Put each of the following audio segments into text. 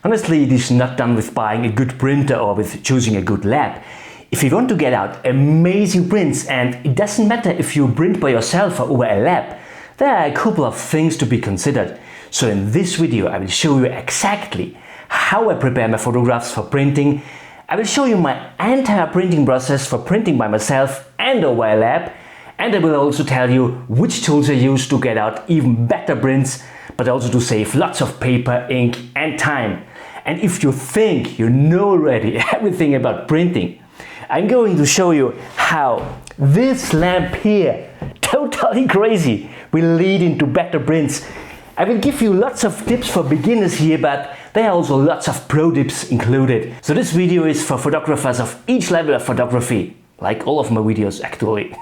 Honestly, it is not done with buying a good printer or with choosing a good lab. If you want to get out amazing prints, and it doesn't matter if you print by yourself or over a lab, there are a couple of things to be considered. So in this video I will show you exactly how I prepare my photographs for printing. I will show you my entire printing process for printing by myself and over a lab, and I will also tell you which tools I use to get out even better prints, but also to save lots of paper, ink and time. And if you think you know already everything about printing, I'm going to show you how this lamp here, totally crazy, will lead into better prints. I will give you lots of tips for beginners here, but there are also lots of pro tips included. So this video is for photographers of each level of photography, like all of my videos actually.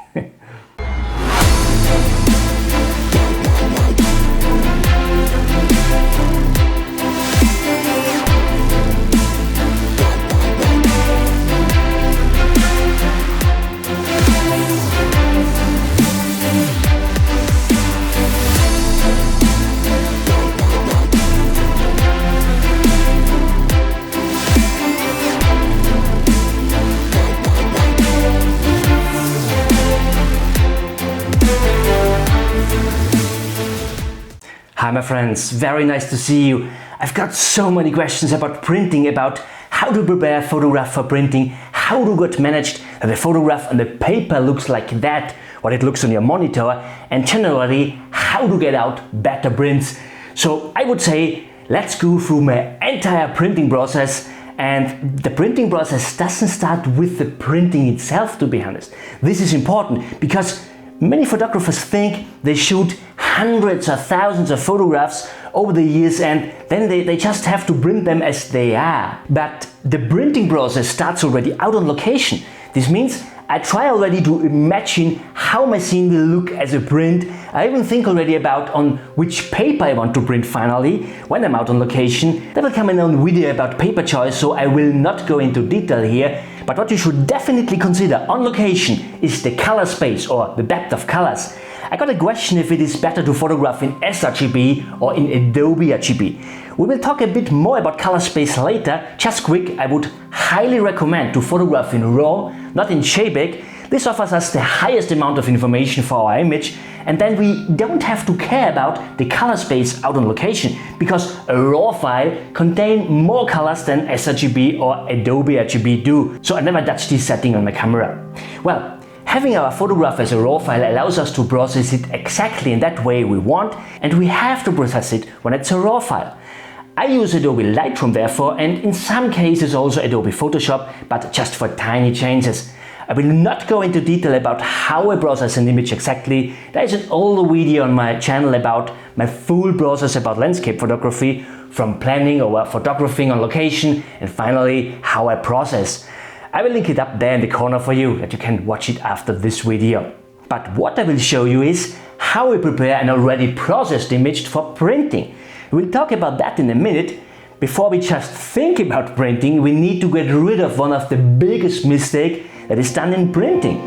Hi my friends, very nice to see you. I've got so many questions about printing, about how to prepare a photograph for printing, how to get managed that the photograph on the paper looks like that, what it looks on your monitor, and generally how to get out better prints. So I would say let's go through my entire printing process. And the printing process doesn't start with the printing itself, to be honest. This is important because many photographers think they shoot hundreds or thousands of photographs over the years and then they just have to print them as they are. But the printing process starts already out on location. This means I try already to imagine how my scene will look as a print. I even think already about on which paper I want to print finally when I'm out on location. There will come an own video about paper choice, so I will not go into detail here. But what you should definitely consider on location is the color space or the depth of colors. I got a question if it is better to photograph in sRGB or in Adobe RGB. We will talk a bit more about color space later. Just quick, I would highly recommend to photograph in RAW, not in JPEG. This offers us the highest amount of information for our image, and then we don't have to care about the color space out on location, because a RAW file contains more colors than sRGB or Adobe RGB do. So I never touch this setting on my camera. Well, having our photograph as a RAW file allows us to process it exactly in that way we want, and we have to process it when it's a RAW file. I use Adobe Lightroom therefore, and in some cases also Adobe Photoshop, but just for tiny changes. I will not go into detail about how I process an image exactly. There is an older video on my channel about my full process about landscape photography, from planning over photographing on location, and finally how I process. I will link it up there in the corner for you, that you can watch it after this video. But what I will show you is how I prepare an already processed image for printing. We'll talk about that in a minute. Before we just think about printing, we need to get rid of one of the biggest mistakes that is done in printing.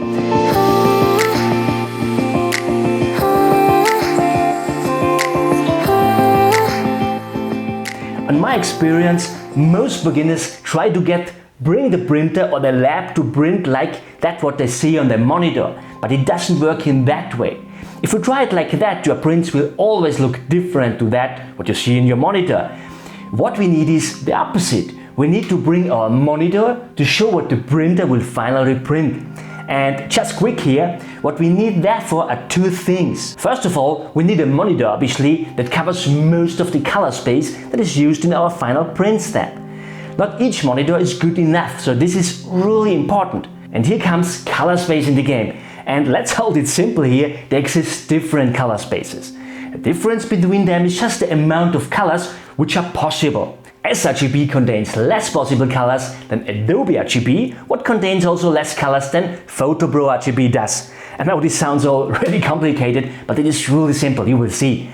In my experience, most beginners try to bring the printer or the lab to print like that what they see on the monitor, but it doesn't work in that way. If you try it like that, your prints will always look different to that what you see in your monitor. What we need is the opposite. We need to bring our monitor to show what the printer will finally print. And just quick here, what we need therefore are two things. First of all, we need a monitor obviously that covers most of the color space that is used in our final print step. Not each monitor is good enough, so this is really important. And here comes color space in the game. And let's hold it simple here, there exist different color spaces. The difference between them is just the amount of colors which are possible. sRGB contains less possible colors than Adobe RGB, what contains also less colors than PhotoPro RGB does. I know this sounds already complicated, but it is really simple, you will see.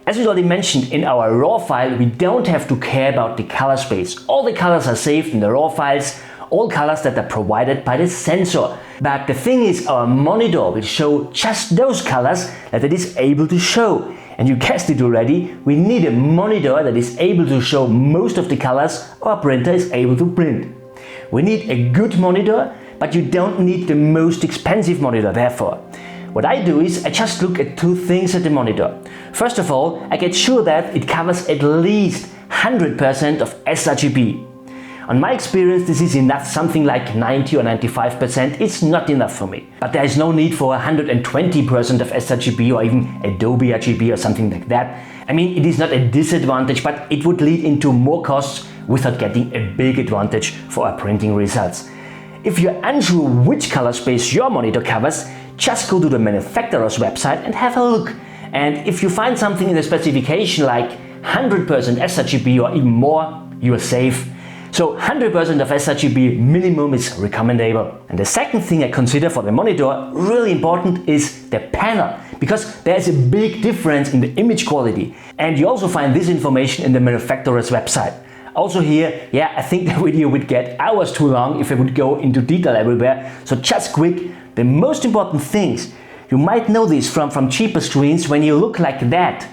As we already mentioned, in our RAW file we don't have to care about the color space. All the colors are saved in the RAW files, all colors that are provided by the sensor. But the thing is, our monitor will show just those colors that it is able to show. And you guessed it already, we need a monitor that is able to show most of the colors our printer is able to print. We need a good monitor, but you don't need the most expensive monitor therefore. What I do is I just look at two things at the monitor. First of all, I get sure that it covers at least 100% of sRGB. On my experience, this is enough. Something like 90 or 95% is not enough for me. But there is no need for 120% of sRGB or even Adobe RGB or something like that. I mean, it is not a disadvantage, but it would lead into more costs without getting a big advantage for our printing results. If you're unsure which color space your monitor covers, just go to the manufacturer's website and have a look. And if you find something in the specification like 100% sRGB or even more, you are safe. So 100% of sRGB minimum is recommendable. And the second thing I consider for the monitor, really important, is the panel, because there is a big difference in the image quality. And you also find this information in the manufacturer's website. Also here, yeah, I think the video would get hours too long if I would go into detail everywhere. So just quick, the most important things. You might know this from cheaper screens when you look like that.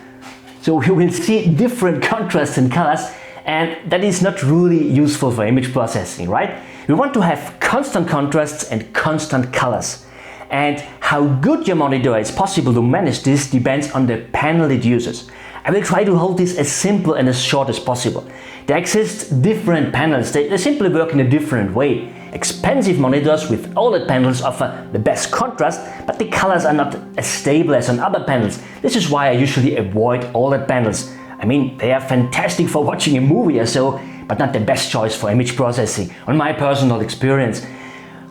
So you will see different contrasts and colors, and that is not really useful for image processing, right? We want to have constant contrasts and constant colors. And how good your monitor is possible to manage this depends on the panel it uses. I will try to hold this as simple and as short as possible. There exist different panels, they simply work in a different way. Expensive monitors with OLED panels offer the best contrast, but the colors are not as stable as on other panels. This is why I usually avoid OLED panels. I mean, they are fantastic for watching a movie or so, but not the best choice for image processing, on my personal experience.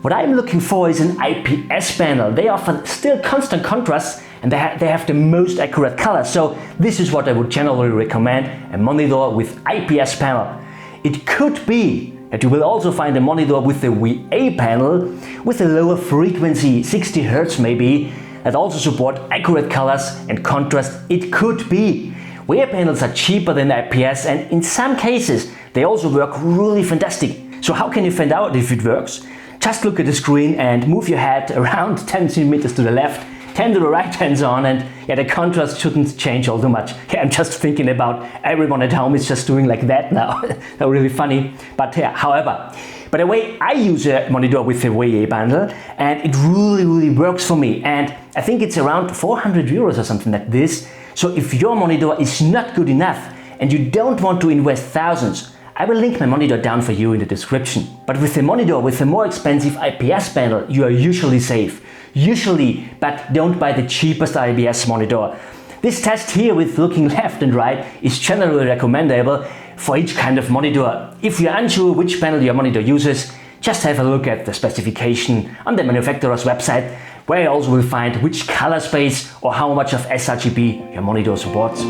What I'm looking for is an IPS panel. They offer still constant contrast and they have the most accurate colors. So this is what I would generally recommend, a monitor with IPS panel. It could be that you will also find a monitor with a VA panel with a lower frequency, 60 Hz maybe, that also support accurate colors and contrast. It could be. VA panels are cheaper than IPS, and in some cases they also work really fantastic. So how can you find out if it works? Just look at the screen and move your head around 10 centimeters to the left, 10 to the right hands on, and yeah, the contrast shouldn't change all too much. Yeah, I'm just thinking about everyone at home is just doing like that now. That's really funny. But yeah, however, by the way, I use a monitor with a VA panel and it really works for me. And I think it's around 400 euros or something like this. So if your monitor is not good enough and you don't want to invest thousands, I will link my monitor down for you in the description. But with a monitor with a more expensive IPS panel, you are usually safe. Usually, but don't buy the cheapest IPS monitor. This test here with looking left and right is generally recommendable for each kind of monitor. If you're unsure which panel your monitor uses, just have a look at the specification on the manufacturer's website, where you also will find which color space or how much of sRGB your monitor supports.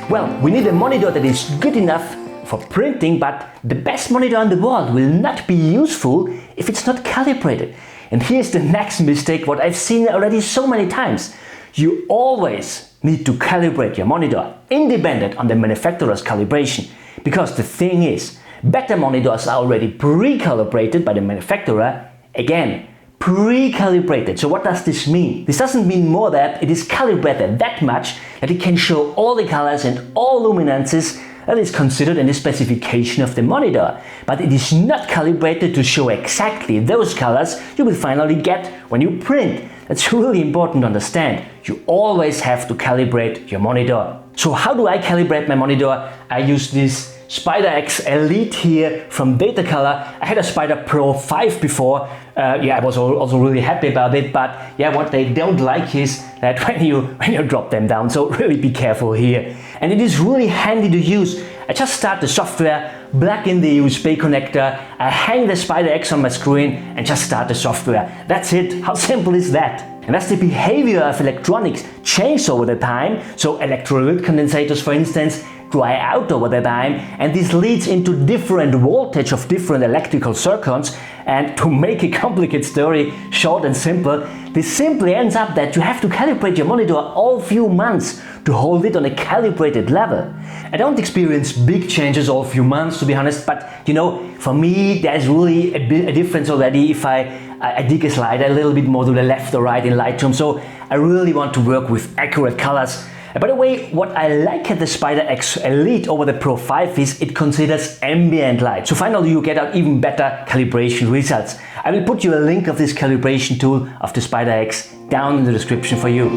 Well, we need a monitor that is good enough for printing, but the best monitor in the world will not be useful if it's not calibrated. And here's the next mistake, what I've seen already so many times. You always need to calibrate your monitor, independent on the manufacturer's calibration. Because the thing is, better monitors are already pre-calibrated by the manufacturer. Again, pre-calibrated. So what does this mean? This doesn't mean more that it is calibrated that much that it can show all the colors and all luminances that is considered in the specification of the monitor. But it is not calibrated to show exactly those colors you will finally get when you print. That's really important to understand. You always have to calibrate your monitor. So how do I calibrate my monitor? I use this Spider X Elite here from Datacolor. I had a Spider Pro 5 before. I was also really happy about it, but yeah, what they don't like is that when you drop them down, so really be careful here. And it is really handy to use. I just start the software, plug in the USB connector, I hang the Spider X on my screen and just start the software. That's it. How simple is that? And as the behavior of electronics changes over the time, so electrolyte condensators for instance, dry out over the time, and this leads into different voltage of different electrical circuits. And to make a complicated story short and simple, this simply ends up that you have to calibrate your monitor all few months to hold it on a calibrated level. I don't experience big changes all few months, to be honest, but you know, for me there's really a difference already if I dig a slider a little bit more to the left or right in Lightroom, so I really want to work with accurate colors. By the way, what I like at the Spyder X Elite over the Pro 5 is it considers ambient light. So finally you get out even better calibration results. I will put you a link of this calibration tool of the Spyder X down in the description for you.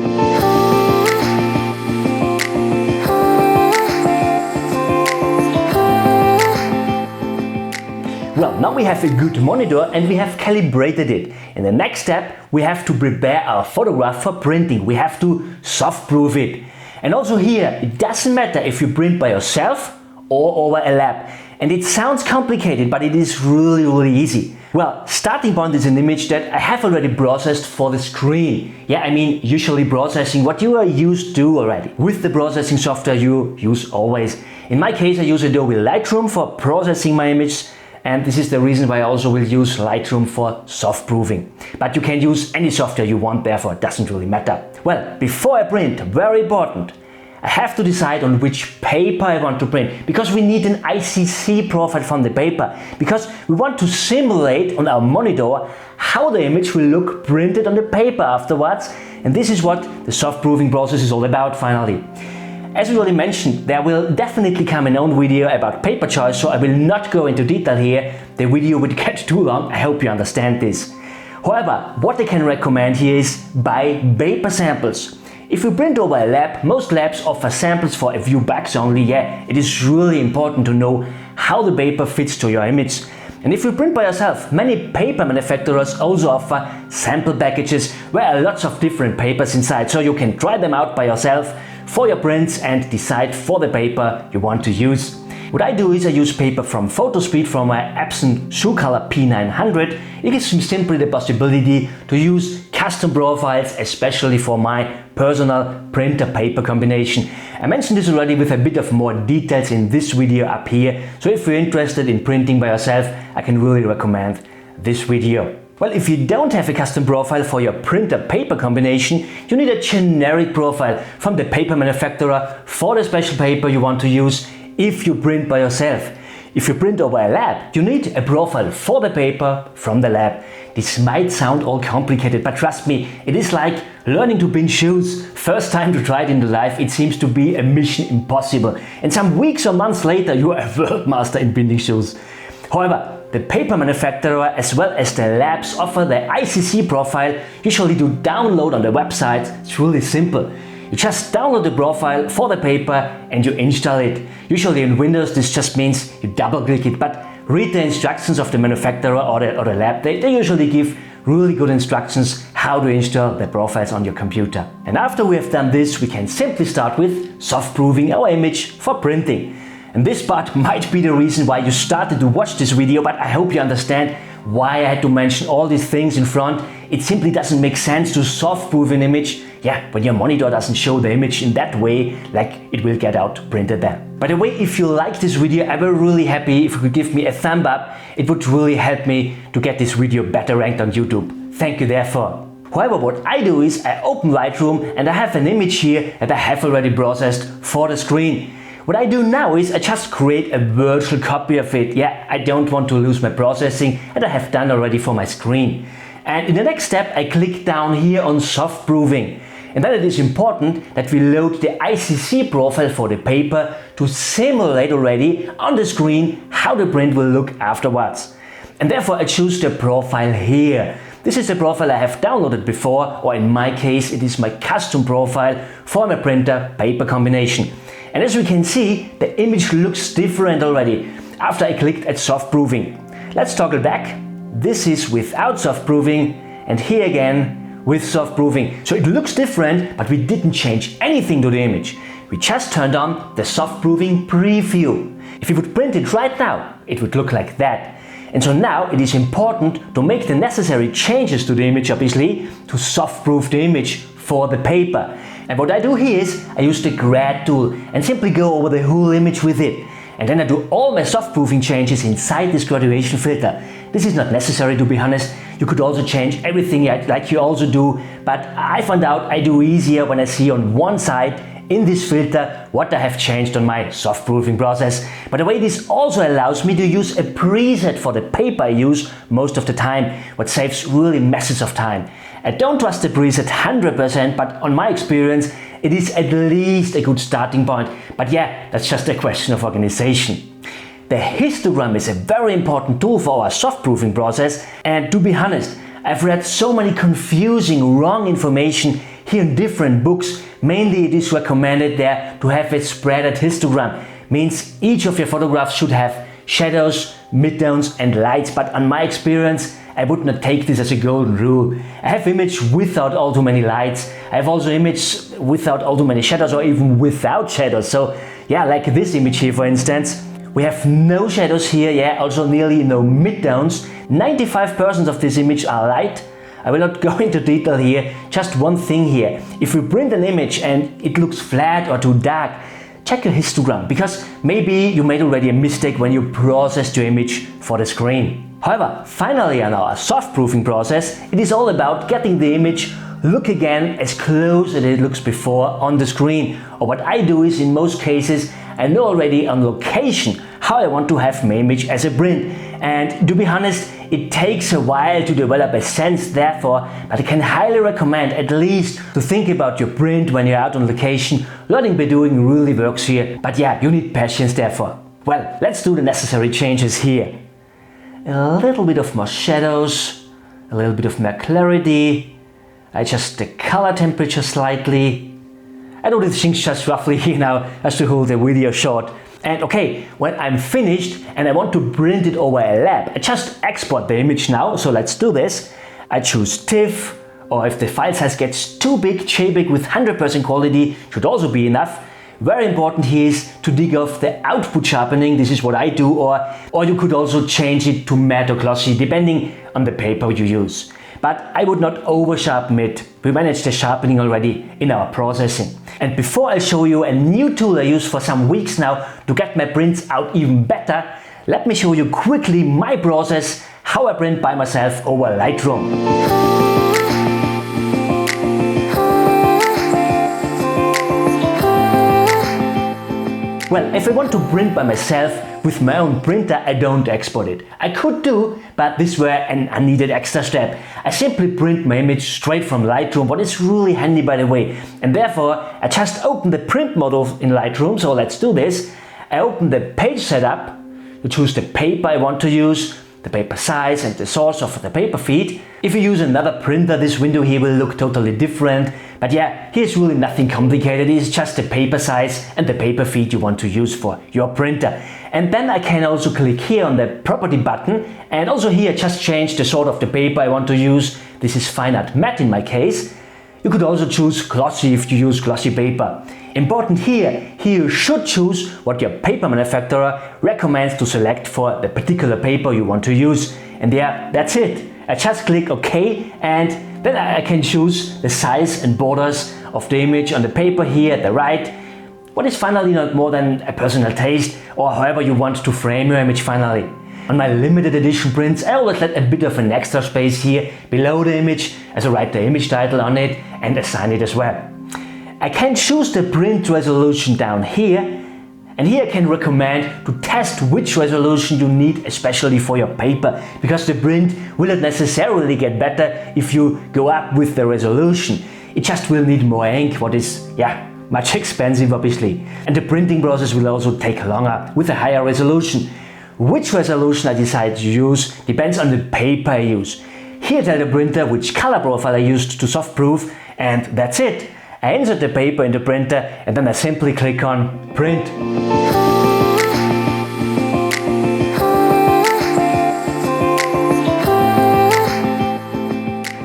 Well, now we have a good monitor and we have calibrated it. In the next step, we have to prepare our photograph for printing. We have to soft-proof it. And also here, it doesn't matter if you print by yourself or over a lab. And it sounds complicated, but it is really easy. Well, starting point is an image that I have already processed for the screen. Yeah, I mean, usually processing what you are used to already. With the processing software you use always. In my case, I use Adobe Lightroom for processing my image. And this is the reason why I also will use Lightroom for soft proofing. But you can use any software you want, therefore it doesn't really matter. Well, before I print, very important, I have to decide on which paper I want to print, because we need an Icc profile from the paper, because we want to simulate on our monitor how the image will look printed on the paper afterwards, and this is what the soft proofing process is all about finally. As we already mentioned, there will definitely come an own video about paper choice, so I will not go into detail here. The video would get too long, I hope you understand this. However, what I can recommend here is buy paper samples. If you print over a lab, most labs offer samples for a few bucks only. Yeah, it is really important to know how the paper fits to your image. And if you print by yourself, many paper manufacturers also offer sample packages where are lots of different papers inside, so you can try them out by yourself for your prints and decide for the paper you want to use. What I do is I use paper from PhotoSpeed from my Epson P900. It gives me simply the possibility to use custom profiles, especially for my personal printer paper combination. I mentioned this already with a bit of more details in this video up here, so if you're interested in printing by yourself, I can really recommend this video. Well, if you don't have a custom profile for your printer paper combination, you need a generic profile from the paper manufacturer for the special paper you want to use if you print by yourself. If you print over a lab, you need a profile for the paper from the lab. This might sound all complicated, but trust me, it is like learning to pinch shoes. First time to try it in life, it seems to be a mission impossible. And some weeks or months later, you are a world master in pinching shoes. However, the paper manufacturer as well as the labs offer the Icc profile, usually to download on the website. It's really simple. You just download the profile for the paper and you install it. Usually in Windows this just means you double click it, but read the instructions of the manufacturer or the lab. They usually give really good instructions how to install the profiles on your computer. And after we have done this, we can simply start with soft proofing our image for printing. And this part might be the reason why you started to watch this video, but I hope you understand why I had to mention all these things in front. It simply doesn't make sense to soft proof an image, when your monitor doesn't show the image in that way, like it will get out printed then. By the way, if you like this video, I will really happy if you could give me a thumb up. It would really help me to get this video better ranked on YouTube. Thank you therefore. However, what I do is I open Lightroom and I have an image here that I have already processed for the screen. What I do now is I just create a virtual copy of it. I don't want to lose my processing, and I have done already for my screen. And in the next step I click down here on soft proofing. And then it is important that we load the Icc profile for the paper to simulate already on the screen how the print will look afterwards. And therefore I choose the profile here. This is the profile I have downloaded before, or in my case it is my custom profile for my printer paper combination. And as we can see, the image looks different already after I clicked at soft proofing. Let's toggle back. This is without soft proofing, and here again with soft proofing. So it looks different, but we didn't change anything to the image. We just turned on the soft proofing preview. If you would print it right now, it would look like that. And so now it is important to make the necessary changes to the image, obviously, to soft proof the image for the paper. And what I do here is I use the grad tool and simply go over the whole image with it. And then I do all my soft proofing changes inside this graduation filter. This is not necessary, to be honest. You could also change everything like you also do, but I found out I do easier when I see on one side in this filter what I have changed on my soft proofing process. By the way, this also allows me to use a preset for the paper I use most of the time, what saves really masses of time. I don't trust the preset 100%, but on my experience it is at least a good starting point. But yeah, that's just a question of organization. The histogram is a very important tool for our soft proofing process, and to be honest, I've read so many confusing, wrong information here in different books. Mainly it is recommended there to have a spreaded histogram. Means each of your photographs should have shadows, midtones and lights, but on my experience I would not take this as a golden rule. I have image without all too many lights. I have also image without all too many shadows, or even without shadows. So yeah, like this image here for instance. We have no shadows here, yeah, also nearly no midtones. 95% of this image are light. I will not go into detail here, just one thing here. If we print an image and it looks flat or too dark, check your histogram, because maybe you made already a mistake when you processed your image for the screen. However, finally on our soft proofing process, it is all about getting the image look again as close as it looks before on the screen. Or what I do is, in most cases, I know already on location how I want to have my image as a print. And to be honest, it takes a while to develop a sense therefore, but I can highly recommend at least to think about your print when you're out on location. Learning by doing really works here, but yeah, you need patience therefore. Well, let's do the necessary changes here. A little bit of more shadows, a little bit of more clarity. I adjust the color temperature slightly. I do these things just roughly here now, as to hold the video short. And okay, when I'm finished and I want to print it over a lab, I just export the image now, so let's do this. I choose TIFF, or if the file size gets too big, JPEG with 100% quality should also be enough. Very important here is to dig off the output sharpening, this is what I do, or you could also change it to matte or glossy, depending on the paper you use. But I would not over sharpen it. We managed the sharpening already in our processing. And before I show you a new tool I use for some weeks now to get my prints out even better, let me show you quickly my process, how I print by myself over Lightroom. Well, if I want to print by myself with my own printer, I don't export it. I could do, but this were an unneeded extra step. I simply print my image straight from Lightroom, what is really handy by the way. And therefore, I just open the print model in Lightroom, so let's do this. I open the page setup, to choose the paper I want to use, the paper size and the source of the paper feed. If you use another printer, this window here will look totally different. But yeah, here's really nothing complicated, it's just the paper size and the paper feed you want to use for your printer. And then I can also click here on the property button, and also here just change the sort of the paper I want to use. This is fine art matte in my case. You could also choose glossy if you use glossy paper. Important here you should choose what your paper manufacturer recommends to select for the particular paper you want to use. And yeah, that's it. I just click OK, and then I can choose the size and borders of the image on the paper here at the right. What is finally not more than a personal taste, or however you want to frame your image finally. On my limited edition prints, I always let a bit of an extra space here below the image, as I write the image title on it and assign it as well. I can choose the print resolution down here, and here I can recommend to test which resolution you need especially for your paper, because the print will not necessarily get better if you go up with the resolution. It just will need more ink, what is, yeah, much expensive obviously. And the printing process will also take longer with a higher resolution. Which resolution I decide to use depends on the paper I use. Here I tell the printer which color profile I used to soft proof, and that's it. I insert the paper in the printer and then I simply click on print.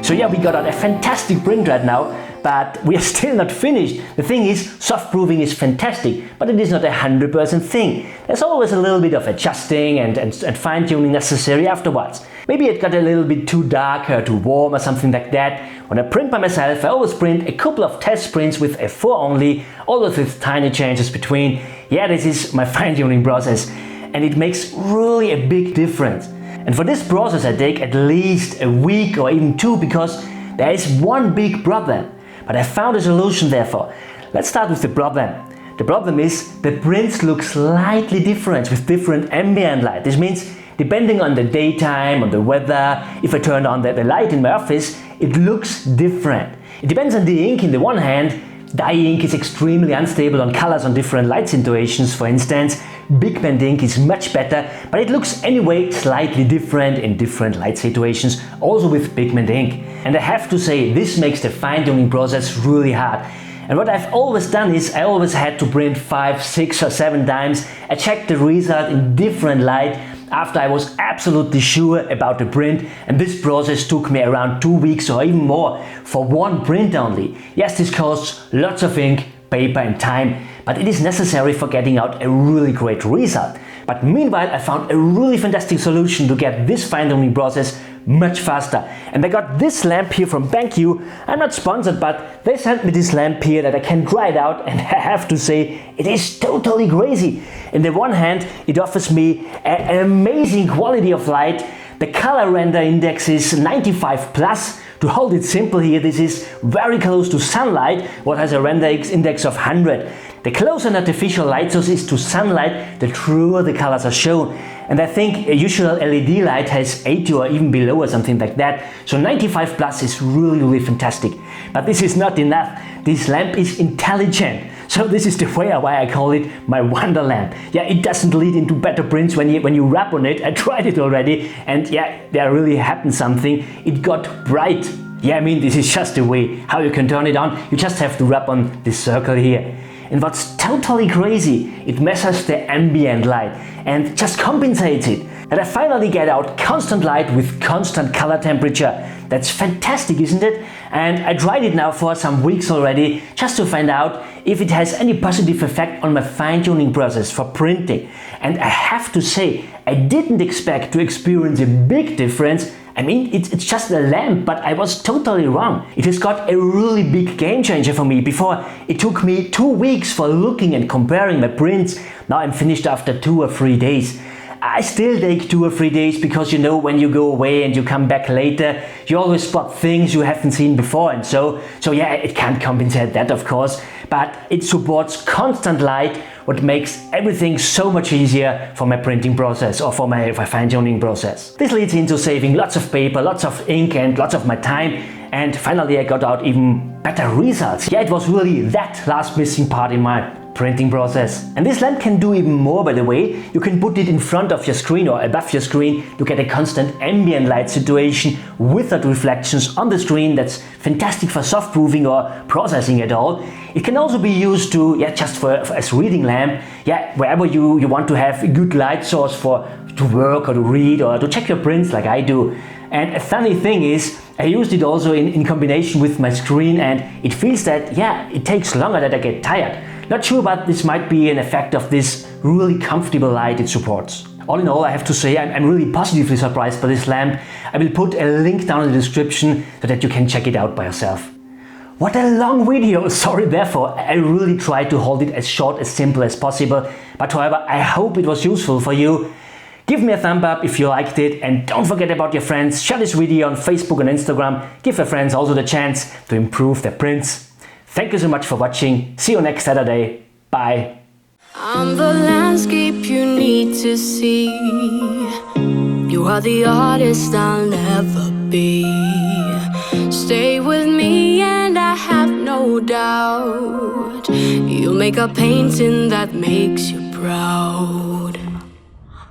So yeah, we got out a fantastic print right now, but we are still not finished. The thing is, soft proofing is fantastic, but it is not a 100% thing. There's always a little bit of adjusting and fine-tuning necessary afterwards. Maybe it got a little bit too dark or too warm or something like that. When I print by myself, I always print a couple of test prints with F4 only, always with tiny changes between. Yeah, this is my fine-tuning process, and it makes really a big difference. And for this process I take at least a week or even 2 because there is one big problem. But I found a solution therefore. Let's start with the problem. The problem is the prints look slightly different with different ambient light. This means depending on the daytime, on the weather, if I turn on the light in my office, it looks different. It depends on the ink. In the one hand, dye ink is extremely unstable on colors on different light situations. For instance, pigment ink is much better, but it looks anyway slightly different in different light situations, also with pigment ink. And I have to say, this makes the fine-tuning process really hard. And what I've always done is I always had to print 5, 6 or 7 times. I checked the result in different light after I was absolutely sure about the print, and this process took me around 2 weeks or even more for one print only. Yes, this costs lots of ink, paper and time, but it is necessary for getting out a really great result. But meanwhile, I found a really fantastic solution to get this fine-tuning process much faster. And I got this lamp here from BenQ. I'm not sponsored, but they sent me this lamp here that I can try it out, and I have to say, it is totally crazy. On the one hand, it offers me an amazing quality of light. The color render index is 95 plus. To hold it simple here, this is very close to sunlight, what has a render index of 100. The closer an artificial light source is to sunlight, the truer the colors are shown. And I think a usual LED light has 80 or even below or something like that. So 95 plus is really fantastic. But this is not enough. This lamp is intelligent. So this is the way why I call it my wonder lamp. Yeah, it doesn't lead into better prints when you rub on it. I tried it already, and yeah, there really happened something. It got bright. Yeah, I mean, this is just the way how you can turn it on. You just have to rub on this circle here. And what's totally crazy, it measures the ambient light and just compensates it. And I finally get out constant light with constant color temperature. That's fantastic, isn't it? And I tried it now for some weeks already, just to find out if it has any positive effect on my fine-tuning process for printing. And I have to say, I didn't expect to experience a big difference. I mean, it's just a lamp, but I was totally wrong. It has got a really big game changer for me. Before, it took me 2 weeks for looking and comparing my prints. Now I'm finished after 2 or 3 days. I still take 2 or 3 days because, you know, when you go away and you come back later, you always spot things you haven't seen before, and so yeah, it can't compensate that, of course, but it supports constant light, what makes everything so much easier for my printing process or for my fine-tuning process. This leads into saving lots of paper, lots of ink and lots of my time, and finally I got out even better results. Yeah, it was really that last missing part in my printing process. And this lamp can do even more, by the way. You can put it in front of your screen or above your screen to get a constant ambient light situation without reflections on the screen. That's fantastic for soft proofing or processing at all. It can also be used to, just for as reading lamp, wherever you want to have a good light source to work or to read or to check your prints like I do. And a funny thing is, I used it also in combination with my screen, and it feels that, it takes longer that I get tired. Not sure, but this might be an effect of this really comfortable light it supports. All in all, I have to say I'm really positively surprised by this lamp. I will put a link down in the description so that you can check it out by yourself. What a long video, sorry therefore. I really tried to hold it as short, as simple as possible. But however, I hope it was useful for you. Give me a thumb up if you liked it, and don't forget about your friends. Share this video on Facebook and Instagram. Give your friends also the chance to improve their prints. Thank you so much for watching. See you next Saturday. Bye. I'm the landscape you need to see. You are the artist I'll never be. Stay with me and I have no doubt you'll make a painting that makes you proud.